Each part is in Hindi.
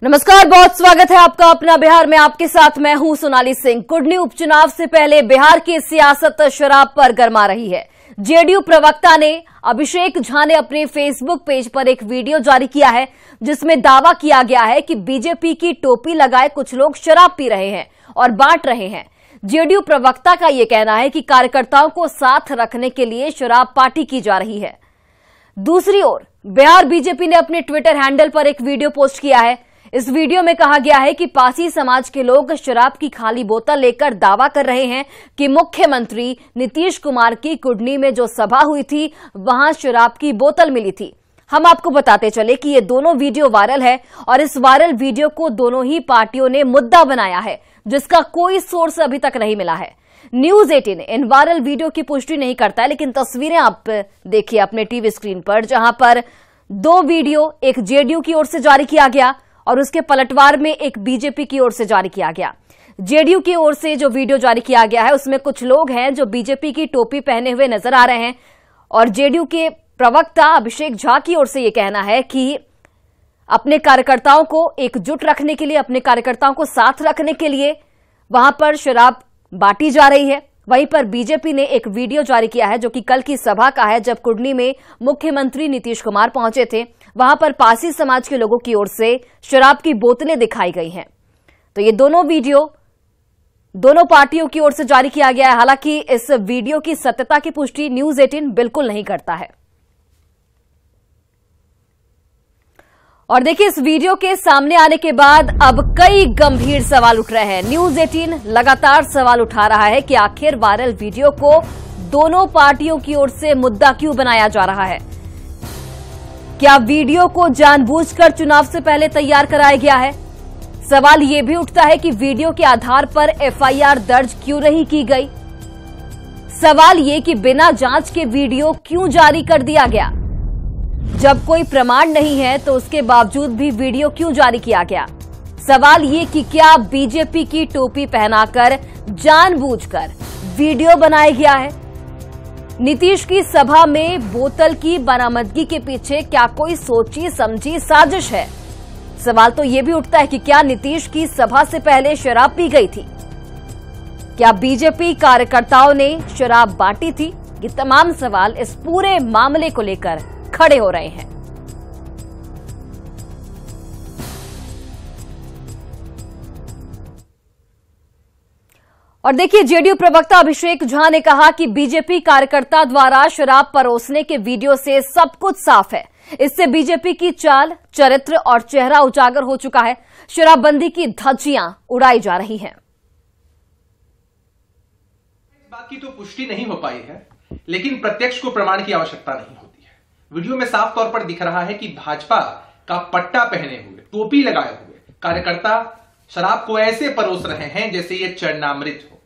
नमस्कार, बहुत स्वागत है आपका अपना बिहार में। आपके साथ मैं हूं सोनाली सिंह। कुडनी उपचुनाव से पहले बिहार की सियासत शराब पर गरमा रही है। जेडीयू प्रवक्ता ने अभिषेक झा ने अपने फेसबुक पेज पर एक वीडियो जारी किया है जिसमें दावा किया गया है कि बीजेपी की टोपी लगाए कुछ लोग शराब पी रहे हैं और बांट रहे हैं। जेडीयू प्रवक्ता का यह कहना है कि कार्यकर्ताओं को साथ रखने के लिए शराब पार्टी की जा रही है। दूसरी ओर बिहार बीजेपी ने अपने ट्विटर हैंडल पर एक वीडियो पोस्ट किया है। इस वीडियो में कहा गया है कि पासी समाज के लोग शराब की खाली बोतल लेकर दावा कर रहे हैं कि मुख्यमंत्री नीतीश कुमार की कुडनी में जो सभा हुई थी वहां शराब की बोतल मिली थी। हम आपको बताते चले कि ये दोनों वीडियो वायरल है और इस वायरल वीडियो को दोनों ही पार्टियों ने मुद्दा बनाया है जिसका कोई सोर्स अभी तक नहीं मिला है। न्यूज 18 इन वायरल वीडियो की पुष्टि नहीं करता है, लेकिन तस्वीरें आप देखिए अपने टीवी स्क्रीन पर, जहां पर दो वीडियो एक जेडीयू की ओर से जारी किया गया और उसके पलटवार में एक बीजेपी की ओर से जारी किया गया। जेडीयू की ओर से जो वीडियो जारी किया गया है उसमें कुछ लोग हैं जो बीजेपी की टोपी पहने हुए नजर आ रहे हैं और जेडीयू के प्रवक्ता अभिषेक झा की ओर से यह कहना है कि अपने कार्यकर्ताओं को एकजुट रखने के लिए, अपने कार्यकर्ताओं को साथ रखने के लिए वहां पर शराब बांटी जा रही है। वहीं पर बीजेपी ने एक वीडियो जारी किया है जो कि कल की सभा का है, जब कुडनी में मुख्यमंत्री नीतीश कुमार पहुंचे थे। वहां पर पासी समाज के लोगों की ओर से शराब की बोतलें दिखाई गई हैं। तो ये दोनों वीडियो दोनों पार्टियों की ओर से जारी किया गया है। हालांकि इस वीडियो की सत्यता की पुष्टि न्यूज 18 बिल्कुल नहीं करता है। और देखिए, इस वीडियो के सामने आने के बाद अब कई गंभीर सवाल उठ रहे हैं। न्यूज 18 लगातार सवाल उठा रहा है कि आखिर वायरल वीडियो को दोनों पार्टियों की ओर से मुद्दा क्यों बनाया जा रहा है। क्या वीडियो को जानबूझकर चुनाव से पहले तैयार कराया गया है? सवाल यह भी उठता है कि वीडियो के आधार पर एफआईआर दर्ज क्यों नहीं की गई। सवाल यह कि बिना जांच के वीडियो क्यों जारी कर दिया गया। जब कोई प्रमाण नहीं है तो उसके बावजूद भी वीडियो क्यों जारी किया गया। सवाल ये कि क्या बीजेपी की टोपी पहनाकर जानबूझकर वीडियो बनाया गया है। नीतीश की सभा में बोतल की बरामदगी के पीछे क्या कोई सोची समझी साजिश है। सवाल तो यह भी उठता है कि क्या नीतीश की सभा से पहले शराब पी गई थी। क्या बीजेपी कार्यकर्ताओं ने शराब बांटी थी। ये तमाम सवाल इस पूरे मामले को लेकर खड़े हो रहे हैं। और देखिए, जेडीयू प्रवक्ता अभिषेक झा ने कहा कि बीजेपी कार्यकर्ता द्वारा शराब परोसने के वीडियो से सब कुछ साफ है। इससे बीजेपी की चाल, चरित्र और चेहरा उजागर हो चुका है। शराबबंदी की धज्जियां उड़ाई जा रही हैं। इस बात की तो पुष्टि नहीं हो पाई है, लेकिन प्रत्यक्ष को प्रमाण की आवश्यकता नहीं होती है। वीडियो में साफ तौर पर दिख रहा है कि भाजपा का पट्टा पहने हुए, टोपी लगाए हुए कार्यकर्ता शराब को ऐसे परोस रहे हैं जैसे ये चरणामृत हो,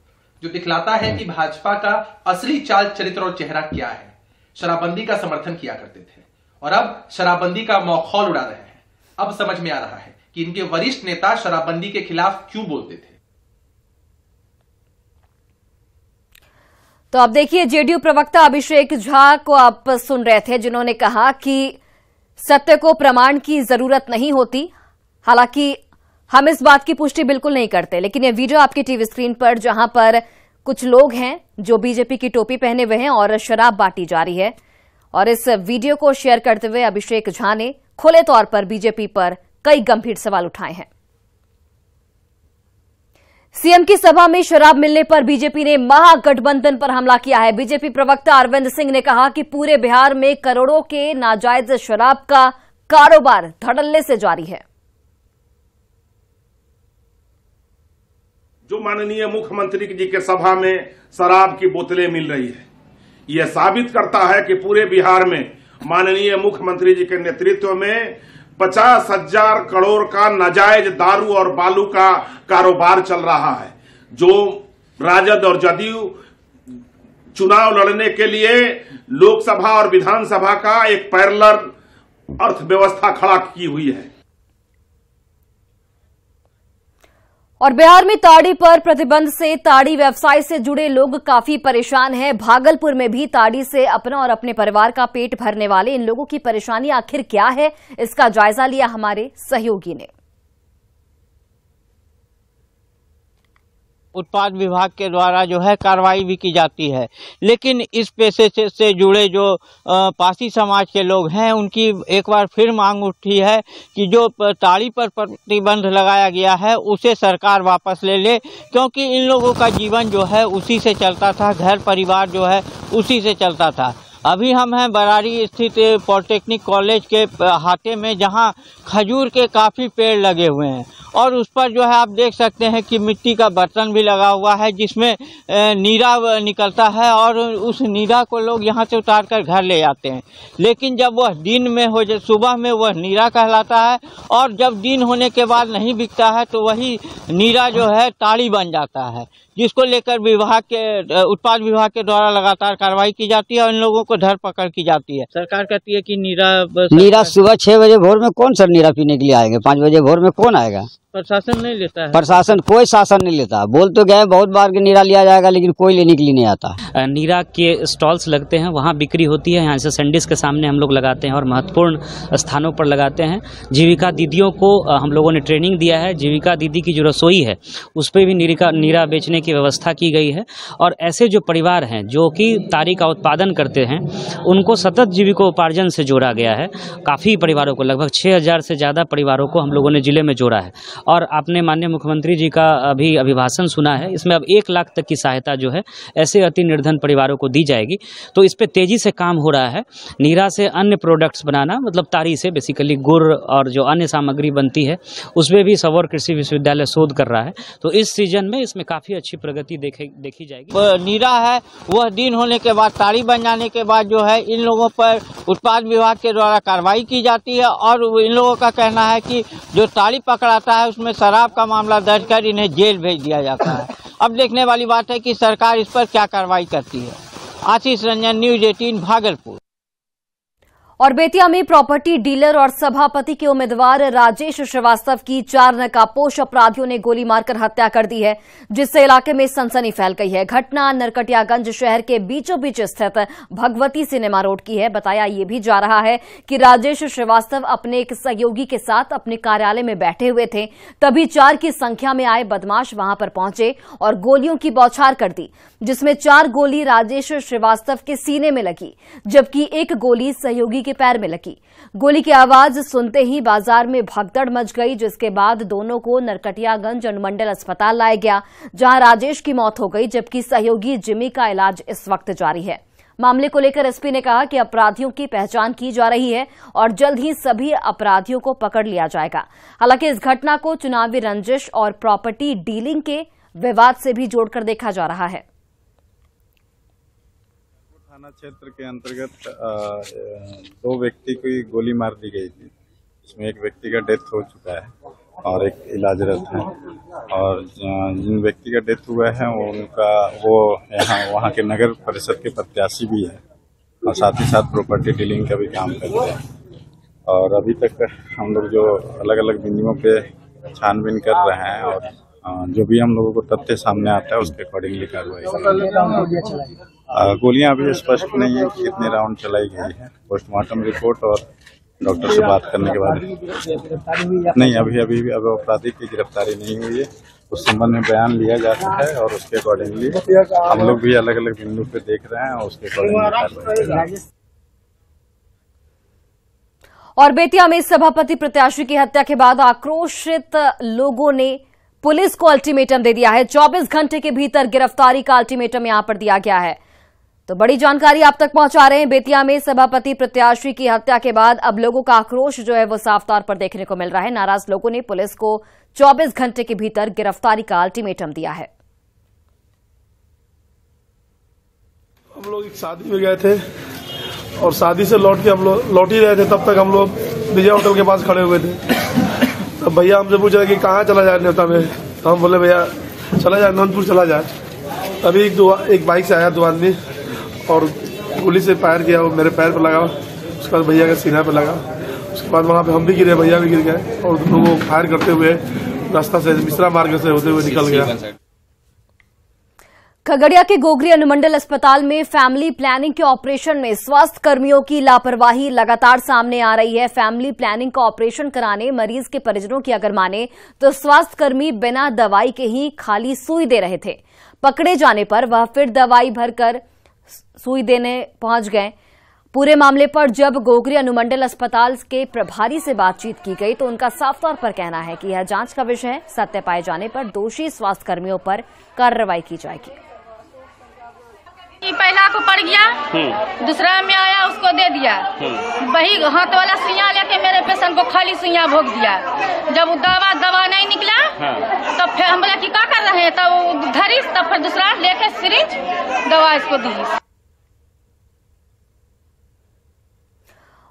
जो दिखलाता है कि भाजपा का असली चाल, चरित्र और चेहरा क्या है। शराबबंदी का समर्थन किया करते थे और अब शराबबंदी का मौखौल उड़ा रहे हैं। अब समझ में आ रहा है कि इनके वरिष्ठ नेता शराबबंदी के खिलाफ क्यों बोलते थे। तो अब देखिए, जेडीयू प्रवक्ता अभिषेक झा को आप सुन रहे थे, जिन्होंने कहा कि सत्य को प्रमाण की जरूरत नहीं होती। हालांकि हम इस बात की पुष्टि बिल्कुल नहीं करते, लेकिन ये वीडियो आपकी टीवी स्क्रीन पर, जहां पर कुछ लोग हैं जो बीजेपी की टोपी पहने हुए हैं और शराब बांटी जा रही है। और इस वीडियो को शेयर करते हुए अभिषेक झा ने खुले तौर पर बीजेपी पर कई गंभीर सवाल उठाए हैं। सीएम की सभा में शराब मिलने पर बीजेपी ने महागठबंधन पर हमला किया है। बीजेपी प्रवक्ता अरविंद सिंह ने कहा कि पूरे बिहार में करोड़ों के नाजायज शराब का कारोबार धड़ल्ले से जारी है। जो माननीय मुख्यमंत्री जी के सभा में शराब की बोतलें मिल रही है, यह साबित करता है कि पूरे बिहार में माननीय मुख्यमंत्री जी के नेतृत्व में 50,000 करोड़ का नाजायज दारू और बालू का कारोबार चल रहा है। जो राजद और जदयू चुनाव लड़ने के लिए लोकसभा और विधानसभा का एक पैरेलल अर्थव्यवस्था खड़ा की हुई है। और बिहार में ताड़ी पर प्रतिबंध से ताड़ी व्यवसाय से जुड़े लोग काफी परेशान हैं। भागलपुर में भी ताड़ी से अपना और अपने परिवार का पेट भरने वाले इन लोगों की परेशानी आखिर क्या है, इसका जायजा लिया हमारे सहयोगी ने। उत्पाद विभाग के द्वारा जो है कार्रवाई भी की जाती है। लेकिन इस पेशे से जुड़े जो पासी समाज के लोग हैं, उनकी एक बार फिर मांग उठी है कि जो ताड़ी पर प्रतिबंध लगाया गया है उसे सरकार वापस ले ले, क्योंकि इन लोगों का जीवन जो है उसी से चलता था, घर परिवार जो है उसी से चलता था। अभी हम हैं बरारी स्थित पॉलिटेक्निक कॉलेज के हाटे में, जहां खजूर के काफ़ी पेड़ लगे हुए हैं और उस पर जो है आप देख सकते हैं कि मिट्टी का बर्तन भी लगा हुआ है जिसमें नीरा निकलता है और उस नीरा को लोग यहां से उतार कर घर ले जाते हैं। लेकिन जब वह दिन में हो जाए, सुबह में वह नीरा कहलाता है और जब दिन होने के बाद नहीं बिकता है तो वही नीरा जो है ताड़ी बन जाता है, जिसको लेकर विभाग के उत्पाद विभाग के द्वारा लगातार कार्रवाई की जाती है और इन लोगों को धरपकड़ की जाती है। सरकार कहती है कि नीरा सुबह 6 बजे भोर में कौन सर नीरा पीने के लिए आएंगे, 5 बजे भोर में कौन आएगा? प्रशासन नहीं लेता है। प्रशासन कोई शासन नहीं लेता। बोल तो गए बहुत बार कि नीरा लिया जाएगा, लेकिन कोई लेने के लिए नहीं आता। नीरा के स्टॉल्स लगते हैं, वहाँ बिक्री होती है। यहाँ से संडिस के सामने हम लोग लगाते हैं और महत्वपूर्ण स्थानों पर लगाते हैं। जीविका दीदियों को हम लोगों ने ट्रेनिंग दिया है। जीविका दीदी की जो रसोई है उस पर भी नीरा बेचने की व्यवस्था की गई है। और ऐसे जो परिवार हैं जो कि ताड़ी का उत्पादन करते हैं, उनको सतत जीविकोपार्जन से जोड़ा गया है। काफ़ी परिवारों को, लगभग 6000 से ज़्यादा परिवारों को हम लोगों ने जिले में जोड़ा है। और आपने माननीय मुख्यमंत्री जी का अभी अभिभाषण सुना है, इसमें अब 1 लाख तक की सहायता जो है ऐसे अति निर्धन परिवारों को दी जाएगी। तो इस पे तेजी से काम हो रहा है। नीरा से अन्य प्रोडक्ट्स बनाना, मतलब ताड़ी से बेसिकली गुड़ और जो अन्य सामग्री बनती है उसमें भी सबौर कृषि विश्वविद्यालय शोध कर रहा है। तो इस सीजन में इसमें काफ़ी अच्छी प्रगति देखी जाएगी। नीरा है वह दिन होने के बाद, ताड़ी बन जाने के बाद जो है इन लोगों पर उत्पाद विभाग के द्वारा कार्रवाई की जाती है और इन लोगों का कहना है कि जो ताड़ी पकड़ाता है उसमें शराब का मामला दर्ज कर इन्हें जेल भेज दिया जाता है। अब देखने वाली बात है कि सरकार इस पर क्या कार्रवाई करती है। आशीष रंजन, न्यूज़ 18 भागलपुर। और बेतिया में प्रॉपर्टी डीलर और सभापति के उम्मीदवार राजेश श्रीवास्तव की 4 नकाबपोश अपराधियों ने गोली मारकर हत्या कर दी है, जिससे इलाके में सनसनी फैल गई है। घटना नरकटियागंज शहर के बीचों बीच स्थित भगवती सिनेमा रोड की है। बताया ये भी जा रहा है कि राजेश श्रीवास्तव अपने एक सहयोगी के साथ अपने कार्यालय में बैठे हुए थे, तभी 4 की संख्या में आए बदमाश वहां पर पहुंचे और गोलियों की बौछार कर दी, जिसमें 4 गोली राजेश श्रीवास्तव के सीने में लगी, जबकि 1 गोली सहयोगी के पैर में लगी। गोली की आवाज सुनते ही बाजार में भगदड़ मच गई, जिसके बाद दोनों को नरकटियागंज अनुमंडल अस्पताल लाया गया, जहां राजेश की मौत हो गई, जबकि सहयोगी जिमी का इलाज इस वक्त जारी है। मामले को लेकर एसपी ने कहा कि अपराधियों की पहचान की जा रही है और जल्द ही सभी अपराधियों को पकड़ लिया जाएगा। हालांकि इस घटना को चुनावी रंजिश और प्रॉपर्टी डीलिंग के विवाद से भी जोड़कर देखा जा रहा है। थाना क्षेत्र के अंतर्गत 2 व्यक्ति को गोली मार दी गई थी। इसमें एक व्यक्ति का डेथ हो चुका है और एक इलाजरत है। और जिन व्यक्ति का डेथ हुआ है वो वहाँ के नगर परिषद के प्रत्याशी भी है और साथ ही साथ प्रॉपर्टी डीलिंग का भी काम करते हैं। और अभी तक हम लोग जो अलग अलग बिंदुओं पे छानबीन कर रहे हैं और जो भी हम लोगों को तथ्य सामने आता है उसके अकॉर्डिंगली कार्रवाई। गोलियां अभी स्पष्ट नहीं है कि कितने राउंड चलाई गई है। पोस्टमार्टम रिपोर्ट और डॉक्टर से बात करने के बाद नहीं, अभी अपराधी की गिरफ्तारी नहीं हुई है। उस संबंध में बयान लिया जाता है और उसके अकॉर्डिंगली हम लोग भी अलग अलग बिंदु पे देख रहे हैं और उसके अकॉर्डिंगली। और बेतिया में सभापति प्रत्याशी की हत्या के बाद आक्रोशित लोगों ने पुलिस को अल्टीमेटम दे दिया है। 24 घंटे के भीतर गिरफ्तारी का अल्टीमेटम यहां पर दिया गया है। तो बड़ी जानकारी आप तक पहुंचा रहे हैं। बेतिया में सभापति प्रत्याशी की हत्या के बाद अब लोगों का आक्रोश जो है वो साफ तौर पर देखने को मिल रहा है। नाराज लोगों ने पुलिस को 24 घंटे के भीतर गिरफ्तारी का अल्टीमेटम दिया है। हम लोग एक शादी में गए थे और शादी से लौट के हम लोग लौट ही रहे थे, तब तक हम लोग विजय होटल के पास खड़े हुए थे। तब भैया हमसे पूछा कि कहाँ चला जाए नेता में, तो हम बोले भैया चला जाए नंदपुर चला जाए। तभी एक बाइक से आया 2 आदमी और गोली से फायर किया, वो मेरे पैर पर लगा, उसके बाद भैया के सीना पे लगा। उसके बाद वहाँ पे हम भी गिरे, भैया भी गिर गए और दोनों को फायर करते हुए रास्ता से मिश्रा मार्ग से होते हुए निकल गया। खगड़िया के गोगरी अनुमंडल अस्पताल में फैमिली प्लानिंग के ऑपरेशन में स्वास्थ्य कर्मियों की लापरवाही लगातार सामने आ रही है। फैमिली प्लानिंग का ऑपरेशन कराने मरीज के परिजनों की अगर माने तो स्वास्थ्य कर्मी बिना दवाई के ही खाली सुई दे रहे थे। पकड़े जाने पर वह फिर दवाई भरकर सुई देने पहुंच गए। पूरे मामले पर जब गोगरी अनुमंडल अस्पताल के प्रभारी से बातचीत की गई तो उनका साफ तौर पर कहना है कि यह जांच का विषय है। सत्य पाए जाने पर दोषी स्वास्थ्य कर्मियों पर कार्रवाई की जाएगी। पहला को पड़ गया, दूसरा में आया उसको दे दिया, वही हाथ वाला सुइया लेके मेरे पेशेंट को खाली सुइया भोग दिया। जब दवा नहीं निकला तब फिर हम बोला कि क्या कर रहे हैं, तब धरी, तब फिर दूसरा लेके सिरिंज दवा इसको दी।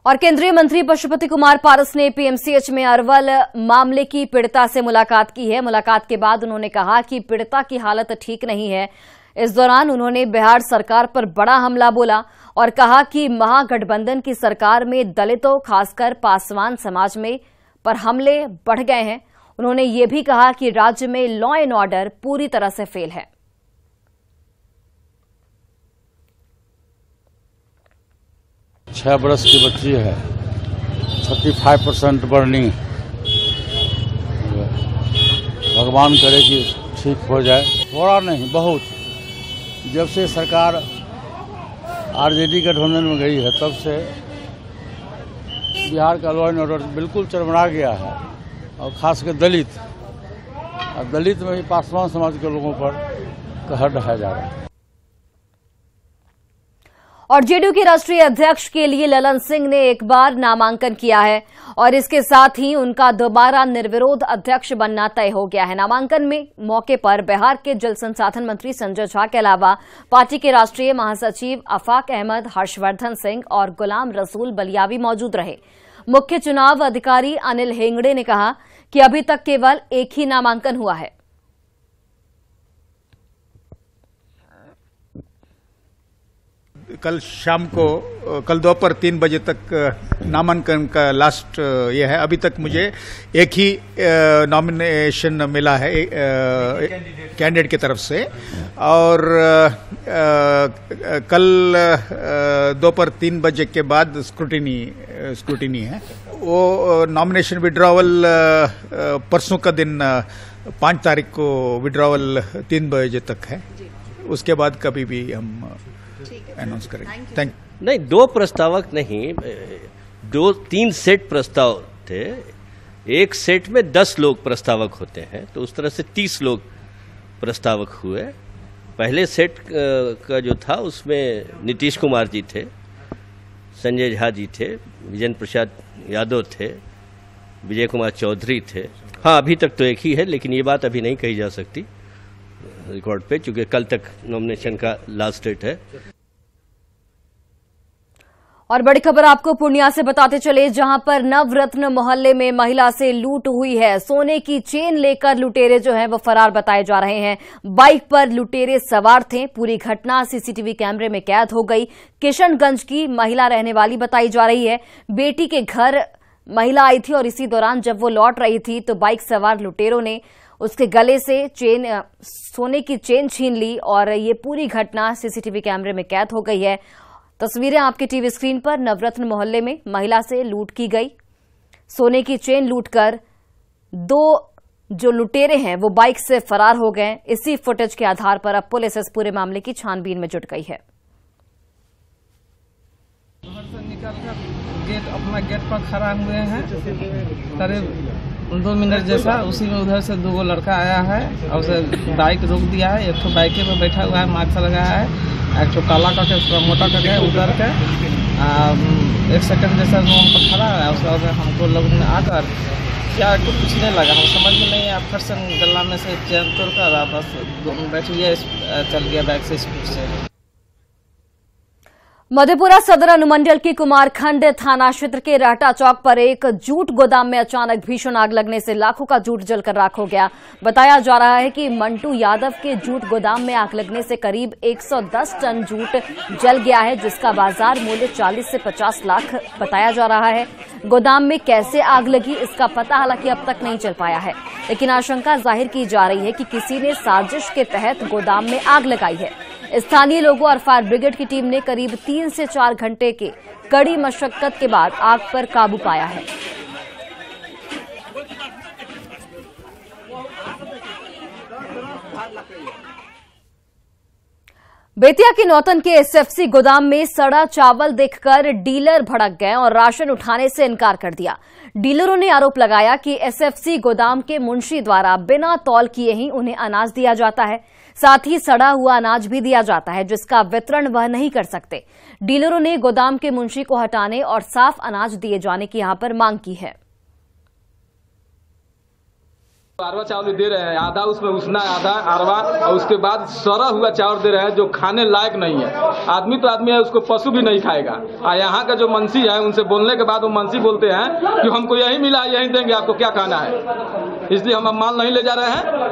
और केंद्रीय मंत्री पशुपति कुमार पारस ने पीएमसीएच में अरवल मामले की पीड़िता से मुलाकात की है। मुलाकात के बाद उन्होंने कहा कि पीड़िता की हालत ठीक नहीं है। इस दौरान उन्होंने बिहार सरकार पर बड़ा हमला बोला और कहा कि महागठबंधन की सरकार में दलितों खासकर पासवान समाज में पर हमले बढ़ गए हैं। उन्होंने ये भी कहा कि राज्य में लॉ एंड ऑर्डर पूरी तरह से फेल है। 6 बरस की बच्ची है, 35% बर्निंग। भगवान करे कि ठीक हो जाए। थोड़ा नहीं, बहुत। जब से सरकार आरजेडी गठबंधन में गई है तब से बिहार का लॉ एंड ऑर्डर बिल्कुल चरमरा गया है, और खासकर दलित, और दलित में भी पासवान समाज के लोगों पर कहर ढाया जा रहा है। और जेडीयू के राष्ट्रीय अध्यक्ष के लिए ललन सिंह ने एक बार नामांकन किया है और इसके साथ ही उनका दोबारा निर्विरोध अध्यक्ष बनना तय हो गया है। नामांकन में मौके पर बिहार के जल संसाधन मंत्री संजय झा के अलावा पार्टी के राष्ट्रीय महासचिव अफाक अहमद, हर्षवर्धन सिंह और गुलाम रसूल बलियावी मौजूद रहे। मुख्य चुनाव अधिकारी अनिल हेंगड़े ने कहा कि अभी तक केवल एक ही नामांकन हुआ है। कल शाम को, कल दोपहर 3 बजे तक नामांकन का लास्ट ये है। अभी तक मुझे एक ही नॉमिनेशन मिला है कैंडिडेट की तरफ से, और कल दोपहर 3 बजे के बाद स्क्रूटिनी है। वो नॉमिनेशन विड्रॉवल परसों का दिन 5 तारीख को विड्रॉवल 3 बजे तक है। उसके बाद कभी भी हम अनाउंस करेंगे। Thank you. नहीं, 2 प्रस्तावक नहीं, 2-3 सेट प्रस्ताव थे। एक सेट में 10 लोग प्रस्तावक होते हैं, तो उस तरह से 30 लोग प्रस्तावक हुए। पहले सेट का जो था उसमें नीतीश कुमार जी थे, संजय झा जी थे, विजेंद्र प्रसाद यादव थे, विजय कुमार चौधरी थे। हाँ, अभी तक तो एक ही है, लेकिन ये बात अभी नहीं कही जा सकती रिकॉर्ड पे, क्योंकि कल तक नॉमिनेशन का लास्ट डेट है। और बड़ी खबर आपको पूर्णिया से बताते चले, जहां पर नवरत्न मोहल्ले में महिला से लूट हुई है। सोने की चेन लेकर लुटेरे जो हैं वो फरार बताए जा रहे हैं। बाइक पर लुटेरे सवार थे। पूरी घटना सीसीटीवी कैमरे में कैद हो गई। किशनगंज की महिला रहने वाली बताई जा रही है। बेटी के घर महिला आई थी और इसी दौरान जब वो लौट रही थी तो बाइक सवार लुटेरों ने उसके गले से सोने की चेन छीन ली और ये पूरी घटना सीसीटीवी कैमरे में कैद हो गई है। तस्वीरें आपके टीवी स्क्रीन पर। नवरत्न मोहल्ले में महिला से लूट की गई। सोने की चेन लूटकर 2 जो लुटेरे हैं वो बाइक से फरार हो गए। इसी फुटेज के आधार पर अब पुलिस इस पूरे मामले की छानबीन में जुट गई है। अपना गेट पर खड़ा हुए हैं, करीब 2 मिनट जैसा। उसी में उधर से 2 लड़का आया है और उसे बाइक रोक दिया है। एक तो बाइके पे बैठा हुआ है, मास्क लगाया है। एक तो काला करके मोटा करके उतर के 1 सेकंड जैसा वहाँ पर खड़ा है। उसके बाद हमको लोग ने आकर क्या कुछ नहीं लगा, हम समझ में नहीं आया। फिर से गला में से चैन तोड़ कर बस बैठ गया, चल गया बाइक से स्पीड से। मधेपुरा सदर अनुमंडल के कुमारखंड थाना क्षेत्र के रहटा चौक पर एक जूट गोदाम में अचानक भीषण आग लगने से लाखों का जूट जलकर राख हो गया। बताया जा रहा है कि मंटू यादव के जूट गोदाम में आग लगने से करीब 110 टन जूट जल गया है, जिसका बाजार मूल्य 40 से 50 लाख बताया जा रहा है। गोदाम में कैसे आग लगी इसका पता हालांकि अब तक नहीं चल पाया है, लेकिन आशंका जाहिर की जा रही है कि किसी ने साजिश के तहत गोदाम में आग लगाई है। स्थानीय लोगों और फायर ब्रिगेड की टीम ने करीब 3 से 4 घंटे के कड़ी मशक्कत के बाद आग पर काबू पाया है। बेतिया के नौतन के एसएफसी गोदाम में सड़ा चावल देखकर डीलर भड़क गए और राशन उठाने से इनकार कर दिया। डीलरों ने आरोप लगाया कि एसएफसी गोदाम के मुंशी द्वारा बिना तौल किए ही उन्हें अनाज दिया जाता है, साथ ही सड़ा हुआ अनाज भी दिया जाता है जिसका वितरण वह नहीं कर सकते। डीलरों ने गोदाम के मुंशी को हटाने और साफ अनाज दिए जाने की यहां पर मांग की है। अरवा चावल दे रहे हैं, आधा उसमें उसना आधा अरवा, और उसके बाद सड़ा हुआ चावल दे रहे हैं जो खाने लायक नहीं है। आदमी तो आदमी है, उसको पशु भी नहीं खाएगा। और यहाँ का जो मंसी है उनसे बोलने के बाद वो मंसी बोलते हैं कि हमको यही मिला, यही देंगे, आपको क्या खाना है, इसलिए हम अब माल नहीं ले जा रहे हैं।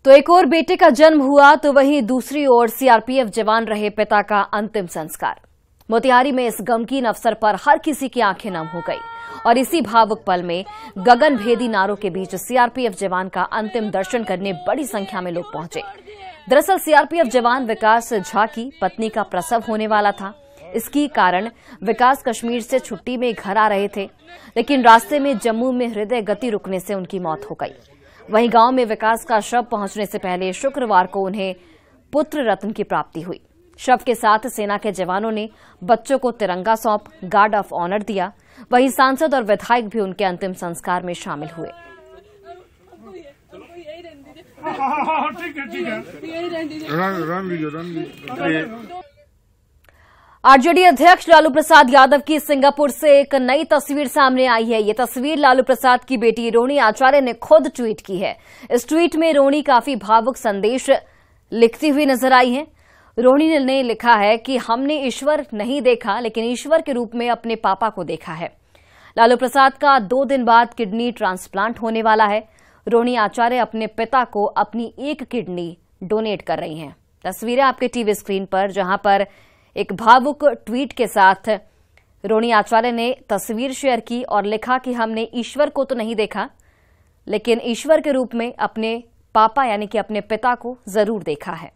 तो एक और बेटे का जन्म हुआ तो वहीं दूसरी ओर सीआरपीएफ जवान रहे पिता का अंतिम संस्कार। मोतिहारी में इस गमगीन अवसर पर हर किसी की आंखें नम हो गई और इसी भावुक पल में गगनभेदी नारों के बीच सीआरपीएफ जवान का अंतिम दर्शन करने बड़ी संख्या में लोग पहुंचे। दरअसल सीआरपीएफ जवान विकास झा की पत्नी का प्रसव होने वाला था। इसकी कारण विकास कश्मीर से छुट्टी में घर आ रहे थे, लेकिन रास्ते में जम्मू में हृदय गति रुकने से उनकी मौत हो गई। वहीं गांव में विकास का शव पहुंचने से पहले शुक्रवार को उन्हें पुत्र रत्न की प्राप्ति हुई। शव के साथ सेना के जवानों ने बच्चों को तिरंगा सौंप गार्ड ऑफ ऑनर दिया। वहीं सांसद और विधायक भी उनके अंतिम संस्कार में शामिल हुए। आरजेडी अध्यक्ष लालू प्रसाद यादव की सिंगापुर से एक नई तस्वीर सामने आई है। ये तस्वीर लालू प्रसाद की बेटी रोहिणी आचार्य ने खुद ट्वीट की है। इस ट्वीट में रोहिणी काफी भावुक संदेश लिखती हुई नजर आई है। रोहिणी ने लिखा है कि हमने ईश्वर नहीं देखा, लेकिन ईश्वर के रूप में अपने पापा को देखा है। लालू प्रसाद का 2 दिन बाद किडनी ट्रांसप्लांट होने वाला है। रोहिणी आचार्य अपने पिता को अपनी एक किडनी डोनेट कर रही हैं। तस्वीरें आपके टीवी स्क्रीन पर, जहां पर एक भावुक ट्वीट के साथ रोहिणी आचार्य ने तस्वीर शेयर की और लिखा कि हमने ईश्वर को तो नहीं देखा, लेकिन ईश्वर के रूप में अपने पापा यानी कि अपने पिता को जरूर देखा है।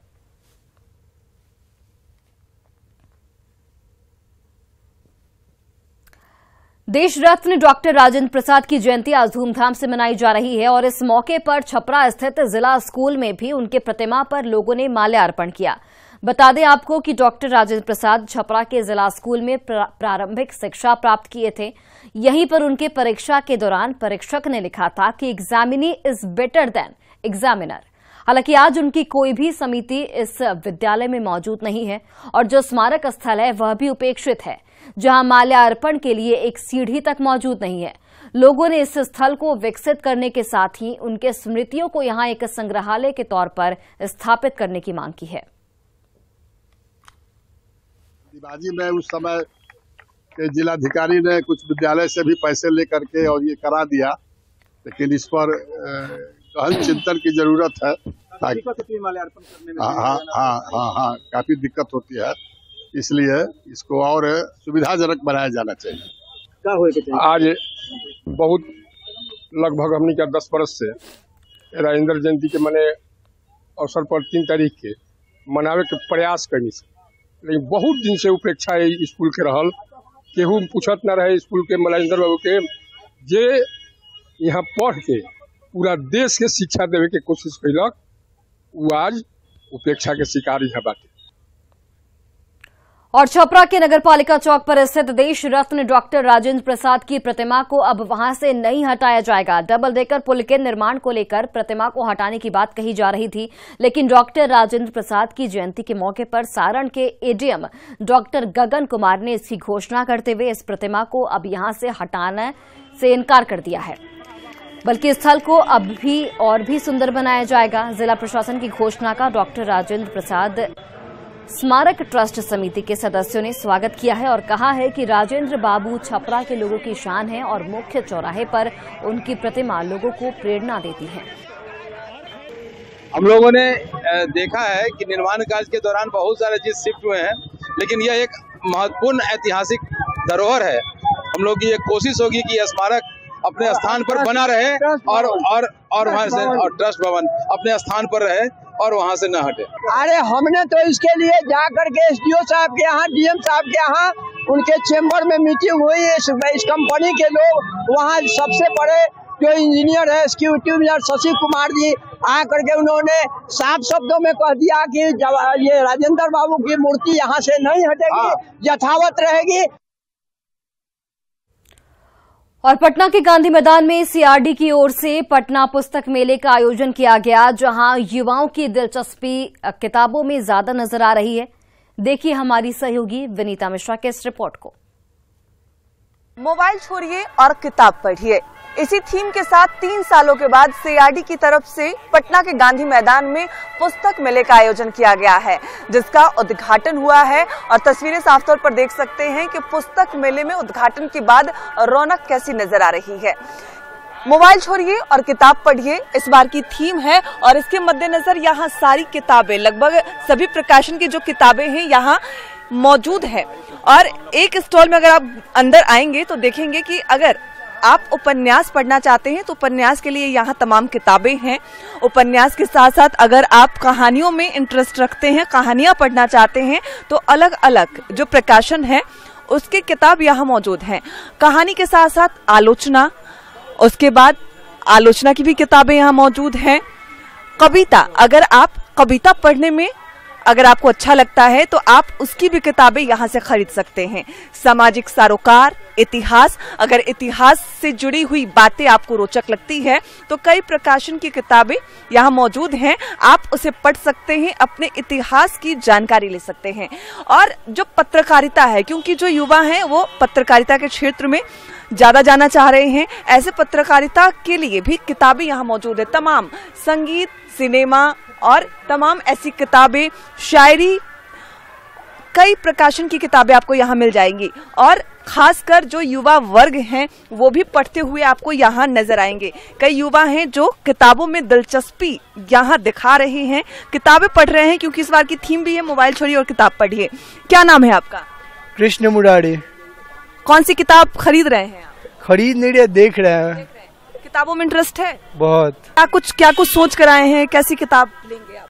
देश रत्न डॉक्टर राजेंद्र प्रसाद की जयंती आज धूमधाम से मनाई जा रही है और इस मौके पर छपरा स्थित जिला स्कूल में भी उनके प्रतिमा पर लोगों ने माल्यार्पण किया। बता दें आपको कि डॉक्टर राजेंद्र प्रसाद छपरा के जिला स्कूल में प्रारंभिक शिक्षा प्राप्त किए थे। यहीं पर उनके परीक्षा के दौरान परीक्षक ने लिखा था कि examinee is better than examiner. हालांकि आज उनकी कोई भी समिति इस विद्यालय में मौजूद नहीं है और जो स्मारक स्थल है वह भी उपेक्षित है, जहां माल्यार्पण के लिए एक सीढ़ी तक मौजूद नहीं है। लोगों ने इस स्थल को विकसित करने के साथ ही उनके स्मृतियों को यहां एक संग्रहालय के तौर पर स्थापित करने की मांग की है। शिवाजी में उस समय के जिलाधिकारी ने कुछ विद्यालय से भी पैसे लेकर के और ये करा दिया, लेकिन इस पर गहन चिंतन की जरूरत है। हाँ, काफी दिक्कत होती है, इसलिए इसको और सुविधाजनक बनाया जाना चाहिए। आज बहुत लगभग हमने क्या 10 बरस से राजेंद्र जयंती के मने अवसर पर 3 तारीख के मनावे के प्रयास करी, लेकिन बहुत दिन से उपेक्षा स्कूल के रहल। केहू पूछत न रहे स्कूल के राजेंद्र बाबू के, जे यहाँ पढ़ के पूरा देश के शिक्षा देवे के कोशिश कैलक, वो आज उपेक्षा के शिकार यहाँ बाटे। और छपरा के नगरपालिका चौक पर स्थित देश रत्न डॉक्टर राजेंद्र प्रसाद की प्रतिमा को अब वहां से नहीं हटाया जाएगा। डबल डेकर पुल के निर्माण को लेकर प्रतिमा को हटाने की बात कही जा रही थी, लेकिन डॉक्टर राजेंद्र प्रसाद की जयंती के मौके पर सारण के एडीएम डॉक्टर गगन कुमार ने इसकी घोषणा करते हुए इस प्रतिमा को अब यहां से हटाने से इनकार कर दिया है, बल्कि स्थल को अब भी और भी सुंदर बनाया जाएगा। जिला प्रशासन की घोषणा का डॉक्टर राजेंद्र प्रसाद स्मारक ट्रस्ट समिति के सदस्यों ने स्वागत किया है और कहा है कि राजेंद्र बाबू छपरा के लोगों की शान है और मुख्य चौराहे पर उनकी प्रतिमा लोगों को प्रेरणा देती है। हम लोगों ने देखा है कि निर्माण कार्य के दौरान बहुत सारे चीज शिफ्ट हुए हैं, लेकिन यह एक महत्वपूर्ण ऐतिहासिक धरोहर है। हम लोग की ये कोशिश होगी कि यह स्मारक अपने स्थान पर बना रहे और वहाँ से और ट्रस्ट भवन अपने स्थान पर रहे और वहाँ से न हटे। अरे हमने तो इसके लिए जा करके एसडीओ साहब के यहाँ, डीएम साहब के यहाँ, उनके चेम्बर में मीटिंग हुई। इस कंपनी के लोग वहाँ सबसे बड़े जो इंजीनियर है एग्जीक्यूटिव इंजीनियर शशि कुमार जी आ करके उन्होंने साफ शब्दों में कह दिया कि ये राजेंद्र बाबू की मूर्ति यहाँ से नहीं हटेगी, यथावत रहेगी। और पटना के गांधी मैदान में सीआरडी की ओर से पटना पुस्तक मेले का आयोजन किया गया, जहां युवाओं की दिलचस्पी किताबों में ज्यादा नजर आ रही है। देखिए हमारी सहयोगी विनीता मिश्रा के इस रिपोर्ट को। मोबाइल छोड़िए और किताब पढ़िए, इसी थीम के साथ 3 सालों के बाद सीआरडी की तरफ से पटना के गांधी मैदान में पुस्तक मेले का आयोजन किया गया है, जिसका उद्घाटन हुआ है। और तस्वीरें साफ तौर पर देख सकते हैं कि पुस्तक मेले में उद्घाटन के बाद रौनक कैसी नजर आ रही है। मोबाइल छोड़िए और किताब पढ़िए इस बार की थीम है और इसके मद्देनजर यहाँ सारी किताबें, लगभग सभी प्रकाशन की जो किताबें हैं यहाँ मौजूद है। और एक स्टॉल में अगर आप अंदर आएंगे तो देखेंगे कि अगर आप उपन्यास पढ़ना चाहते हैं तो उपन्यास के लिए यहाँ तमाम किताबें हैं। उपन्यास के साथ साथ अगर आप कहानियों में इंटरेस्ट रखते हैं, कहानियां पढ़ना चाहते हैं, तो अलग अलग जो प्रकाशन है उसके किताब यहाँ मौजूद हैं। कहानी के साथ साथ आलोचना, उसके बाद आलोचना की भी किताबें यहाँ मौजूद हैं। कविता, अगर आप कविता पढ़ने में अगर आपको अच्छा लगता है तो आप उसकी भी किताबें यहाँ से खरीद सकते हैं। सामाजिक सरोकार, इतिहास, अगर इतिहास से जुड़ी हुई बातें आपको रोचक लगती है तो कई प्रकाशन की किताबें यहाँ मौजूद हैं। आप उसे पढ़ सकते हैं, अपने इतिहास की जानकारी ले सकते हैं। और जो पत्रकारिता है, क्योंकि जो युवा हैं वो पत्रकारिता के क्षेत्र में ज्यादा जाना चाह रहे हैं, ऐसे पत्रकारिता के लिए भी किताबें यहाँ मौजूद है। तमाम संगीत, सिनेमा और तमाम ऐसी किताबें, शायरी, कई प्रकाशन की किताबें आपको यहाँ मिल जाएंगी। और खासकर जो युवा वर्ग हैं वो भी पढ़ते हुए आपको यहाँ नजर आएंगे। कई युवा हैं जो किताबों में दिलचस्पी यहाँ दिखा रहे हैं, किताबें पढ़ रहे हैं, क्योंकि इस बार की थीम भी है मोबाइल छोड़िए और किताब पढ़िए। क्या नाम है आपका? कृष्ण मुरारी। कौन सी किताब खरीद रहे हैं आप? खरीद नहीं रहे, देख रहे हैं। किताबों में इंटरेस्ट है बहुत। क्या कुछ सोच कर आए हैं? कैसी किताब लेंगे आप?